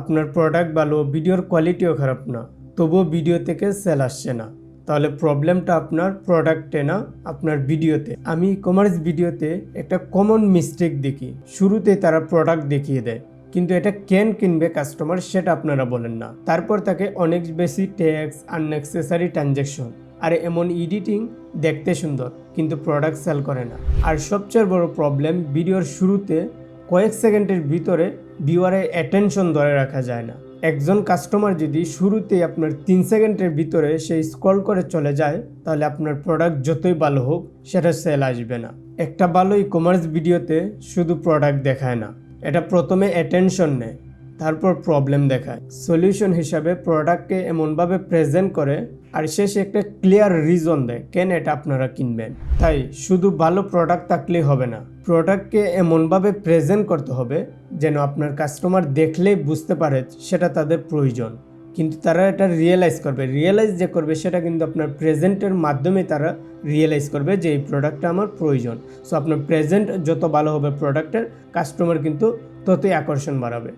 আপনার প্রোডাক্ট ভালো, ভিডিওর কোয়ালিটিও খারাপ না, তবুও ভিডিও থেকে সেল আসছে না, তাহলে প্রবলেমটা আপনার প্রোডাক্টে না, আপনার ভিডিওতে। আমি ই কমার্স ভিডিওতে একটা কমন মিস্টেক দেখি, শুরুতে তারা প্রোডাক্ট দেখিয়ে দেয়, কিন্তু এটা কেন কিনবে কাস্টমার সেটা আপনারা বলেন না। তারপর তাকে অনেক বেশি ট্যাক্স, আননেসেসারি ট্রানজ্যাকশন আর এমন এডিটিং দেখতে সুন্দর, কিন্তু প্রোডাক্ট সেল করে না। আর সবচেয়ে বড় প্রবলেম, ভিডিওর শুরুতে কয়েক সেকেন্ডের ভিতরে ভিউয়ারের অ্যাটেনশন ধরে রাখা যায় না। একজন কাস্টমার যদি শুরুতেই আপনার 3 সেকেন্ডের ভিতরে সেই স্ক্রল করে চলে যায়, তাহলে আপনার প্রোডাক্ট যতই ভালো হোক সেটা সেল আসবে না। একটা ভালো ই কমার্স ভিডিওতে শুধু প্রোডাক্ট দেখায় না, এটা প্রথমে অ্যাটেনশন নেয়, তারপর প্রবলেম দেখায়, সলিউশন হিসাবে প্রোডাক্টকে এমনভাবে প্রেজেন্ট করে, আর শেষে একটা ক্লিয়ার রিজন দেয় কেন এটা আপনারা কিনবেন। তাই শুধু ভালো প্রোডাক্ট থাকলেই হবে না, প্রোডাক্টকে এমনভাবে প্রেজেন্ট করতে হবে যেন আপনার কাস্টমার দেখলেই বুঝতে পারে সেটা তাদের প্রয়োজন। কিন্তু তারা এটা রিয়েলাইজ যে করবে সেটা কিন্তু আপনার প্রেজেন্টের মাধ্যমে তারা রিয়েলাইজ করবে যে এই প্রোডাক্টটা আমার প্রয়োজন। সো আপনার প্রেজেন্ট যত ভালো হবে প্রোডাক্টের, কাস্টমার কিন্তু ততই আকর্ষণ বাড়াবে।